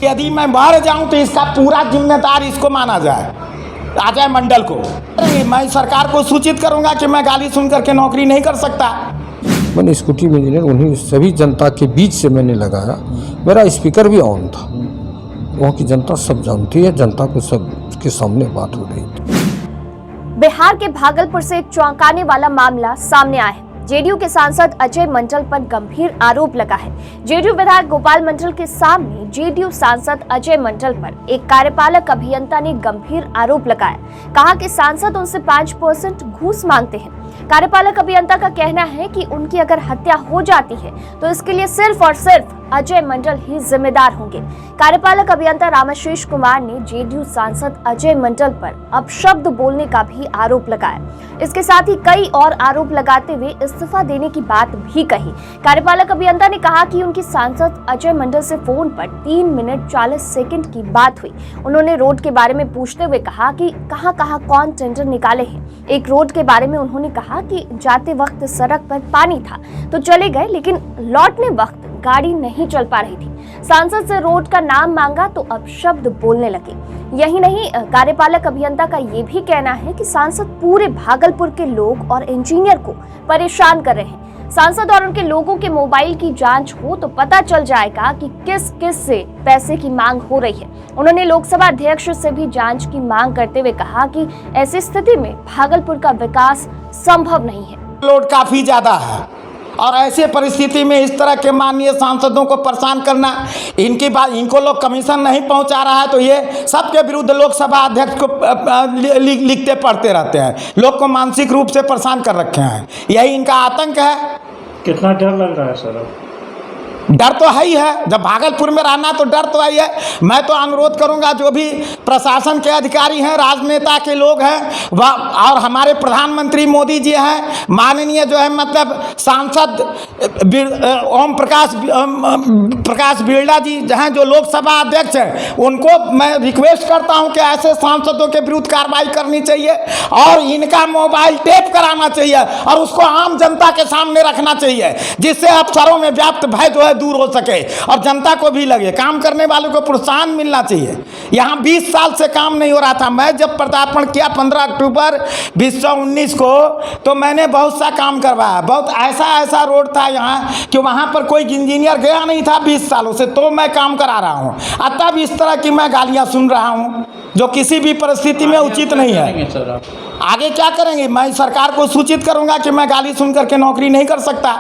यदि मैं मर जाऊं तो इसका पूरा जिम्मेदार इसको माना जाए, अजय मंडल को। मैं सरकार को सूचित करूंगा कि मैं गाली सुन करके नौकरी नहीं कर सकता। मैंने स्कूटी में इंजीनियर उन्हीं सभी जनता के बीच से मैंने लगाया। मेरा स्पीकर भी ऑन था, वहाँ की जनता सब जानती है, जनता को सब के सामने बात हो रही थी। बिहार के भागलपुर से एक चौंकाने वाला मामला सामने आया है। जेडीयू के सांसद अजय मंडल पर गंभीर आरोप लगा है। जेडीयू विधायक गोपाल मंडल के सामने जेडीयू सांसद अजय मंडल पर एक कार्यपालक अभियंता ने गंभीर आरोप लगाया। कहा कि सांसद उनसे 5% घूस मांगते हैं। कार्यपालक अभियंता का कहना है कि उनकी अगर हत्या हो जाती है तो इसके लिए सिर्फ और सिर्फ अजय मंडल ही जिम्मेदार होंगे। कार्यपालक अभियंता रामाशीष कुमार ने जेडीयू सांसद अजय मंडल पर अपशब्द बोलने का भी आरोप लगाया। इसके साथ ही कई और आरोप लगाते हुए इस्तीफा देने की बात भी कही। कार्यपालक अभियंता ने कहा कि उनकी सांसद अजय मंडल से फोन पर 3 मिनट 40 सेकंड की बात हुई। उन्होंने रोड के बारे में पूछते हुए कहा कि कहां कौन टेंडर निकाले हैं। एक रोड के बारे में उन्होंने कहा कि जाते वक्त सड़क पर पानी था तो चले गए, लेकिन लौटने वक्त गाड़ी नहीं चल पा रही थी। सांसद से रोड का नाम मांगा तो अपशब्द बोलने लगे। यही नहीं, कार्यपालक अभियंता का ये भी कहना है कि सांसद पूरे भागलपुर के लोग और इंजीनियर को परेशान कर रहे हैं। सांसद और उनके लोगों के मोबाइल की जांच हो तो पता चल जाएगा कि किस किस से पैसे की मांग हो रही है। उन्होंने लोकसभा अध्यक्ष से भी जांच की मांग करते हुए कहा कि ऐसी स्थिति में भागलपुर का विकास संभव नहीं है। लोड काफी ज्यादा है और ऐसे परिस्थिति में इस तरह के माननीय सांसदों को परेशान करना, इनकी बात इनको लोग कमीशन नहीं पहुंचा रहा है तो ये सबके विरुद्ध लोकसभा अध्यक्ष को लिखते पढ़ते रहते हैं। लोग को मानसिक रूप से परेशान कर रखे हैं, यही इनका आतंक है। कितना डर लग रहा है सर? डर तो है ही है, जब भागलपुर में रहना तो डर तो है ही है। मैं तो अनुरोध करूंगा जो भी प्रशासन के अधिकारी हैं, राजनेता के लोग हैं, वह और हमारे प्रधानमंत्री मोदी जी हैं, माननीय जो है मतलब सांसद ओम प्रकाश बिरला जी हैं जो लोकसभा अध्यक्ष हैं, उनको मैं रिक्वेस्ट करता हूं कि ऐसे सांसदों के विरुद्ध कार्रवाई करनी चाहिए और इनका मोबाइल टेप कराना चाहिए और उसको आम जनता के सामने रखना चाहिए, जिससे अफसरों में व्याप्त भय जो है दूर हो सके और जनता को भी लगे। काम करने वालों को प्रोत्साहन मिलना चाहिए। यहाँ 20 साल से काम नहीं हो रहा था। मैं जब पदार्पण किया 15 अक्टूबर 2019 को तो मैंने बहुत सा काम करवाया। बहुत ऐसा रोड था यहाँ कि वहाँ पर कोई इंजीनियर गया नहीं था 20 सालों से, तो मैं काम करा रहा हूँ। तब इस तरह की मैं गालियाँ सुन रहा हूँ जो किसी भी परिस्थिति में उचित नहीं है। आगे क्या करेंगे? मैं सरकार को सूचित करूँगा कि मैं गाली सुन करके नौकरी नहीं कर सकता।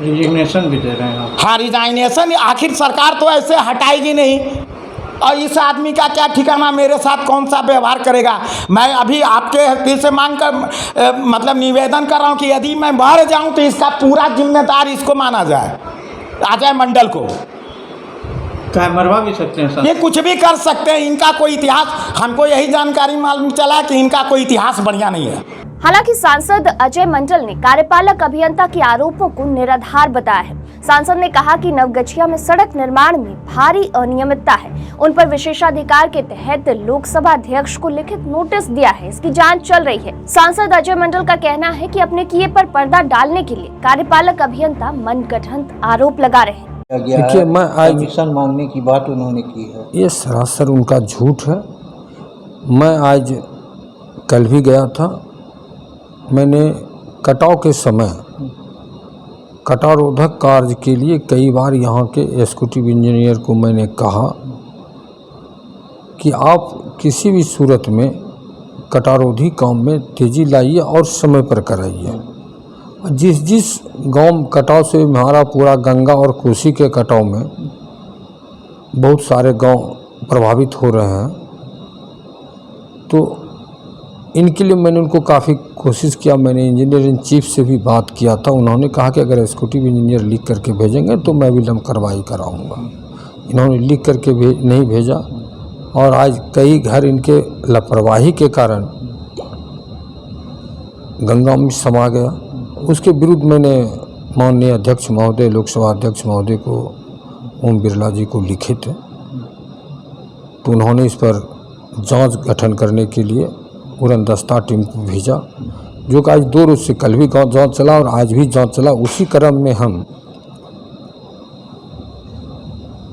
रिजिग्नेशन भी दे रहे हैं? हाँ, रिजाइनेशन। आखिर सरकार तो ऐसे हटाएगी नहीं और इस आदमी का क्या ठिकाना, मेरे साथ कौन सा व्यवहार करेगा। मैं अभी आपके दिल से मांग कर मतलब निवेदन कर रहा हूँ कि यदि मैं मर जाऊँ तो इसका पूरा जिम्मेदार इसको माना जाए, अजय मंडल को। क्या मरवा भी सकते हैं सर? ये कुछ भी कर सकते हैं। इनका कोई इतिहास, हमको यही जानकारी मालूम चला कि इनका कोई इतिहास बढ़िया नहीं है। हालांकि सांसद अजय मंडल ने कार्यपालक अभियंता के आरोपों को निराधार बताया है। सांसद ने कहा कि नवगछिया में सड़क निर्माण में भारी अनियमितता है। उन पर विशेषाधिकार के तहत लोकसभा अध्यक्ष को लिखित नोटिस दिया है, इसकी जांच चल रही है। सांसद अजय मंडल का कहना है कि अपने किए पर पर्दा डालने के लिए कार्यपालक अभियंता मनगढ़ंत आरोप लगा रहे हैं। देखिए, मैं आज कमीशन मांगने की बात उन्होंने की है, ये सरासर उनका झूठ है। मैं आज कल भी गया था, मैंने कटाव के समय कटाव रोधक कार्य के लिए कई बार यहाँ के एग्जीक्यूटिव इंजीनियर को मैंने कहा कि आप किसी भी सूरत में कटारोधी काम में तेज़ी लाइए और समय पर कराइए। जिस गांव कटाव से हमारा पूरा गंगा और कोसी के कटाव में बहुत सारे गांव प्रभावित हो रहे हैं, तो इनके लिए मैंने उनको काफ़ी कोशिश किया। मैंने इंजीनियर इन चीफ से भी बात किया था। उन्होंने कहा कि अगर एग्जीक्यूटिव इंजीनियर लिख करके भेजेंगे तो मैं विलम्ब कार्रवाई कराऊंगा। इन्होंने लिख करके नहीं भेजा और आज कई घर इनके लापरवाही के कारण गंगा में समा गया। उसके विरुद्ध मैंने माननीय अध्यक्ष महोदय, लोकसभा अध्यक्ष महोदय को, ओम बिरला जी को लिखे थे, तो उन्होंने इस पर जांच गठन करने के लिए उड़नदस्ता टीम को भेजा, जो कि आज 2 रोज से कल भी जांच चला और आज भी जांच चला। उसी क्रम में हम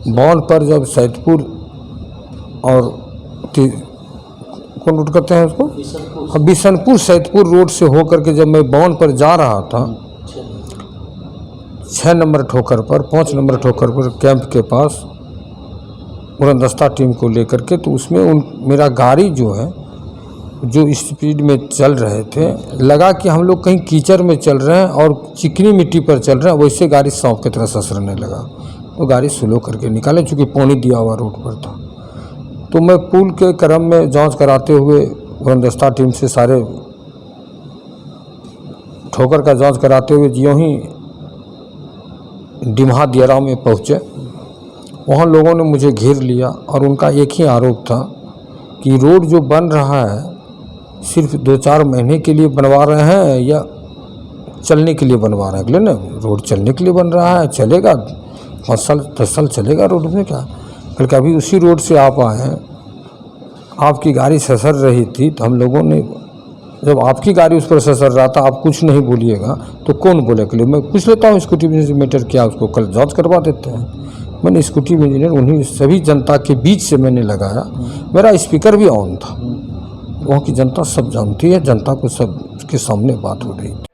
बावन पर जब सैदपुर और कौन रूट करते हैं उसको, बिशनपुर सैदपुर रोड से होकर के जब मैं बावन पर जा रहा था, 6 नंबर ठोकर पर 5 नंबर ठोकर पर कैंप के पास उड़नदस्ता टीम को लेकर के, तो उसमें मेरा गाड़ी जो है जो स्पीड में चल रहे थे, लगा कि हम लोग कहीं कीचड़ में चल रहे हैं और चिकनी मिट्टी पर चल रहे हैं, वैसे गाड़ी सांप की तरह ससरने लगा। तो गाड़ी स्लो करके निकाले, चूँकि पानी दिया हुआ रोड पर था। तो मैं पुल के क्रम में जांच कराते हुए उड़नदस्ता टीम से सारे ठोकर का जांच कराते हुए ज्यों ही डिम्हा दियारा में पहुँचे, वहाँ लोगों ने मुझे घेर लिया और उनका एक ही आरोप था कि रोड जो बन रहा है सिर्फ 2-4 महीने के लिए बनवा रहे हैं या चलने के लिए बनवा रहे हैं। अगले ना रोड चलने के लिए बन रहा है, चलेगा 5 साल 10 साल चलेगा रोड में क्या। बल्कि अभी उसी रोड से आप आए हैं, आपकी गाड़ी ससर रही थी, तो हम लोगों ने जब आपकी गाड़ी उस पर ससर रहा था, आप कुछ नहीं बोलिएगा तो कौन बोलेगा। मैं पूछ लेता हूँ स्कूटी इंजीनियर क्या, उसको कल जांच करवा देते हैं। मैंने स्कूटी इंजीनियर उन्हीं सभी जनता के बीच से मैंने लगाया, मेरा स्पीकर भी ऑन था, वहाँ की जनता सब जानती है, जनता को सब के सामने बात हो रही थी।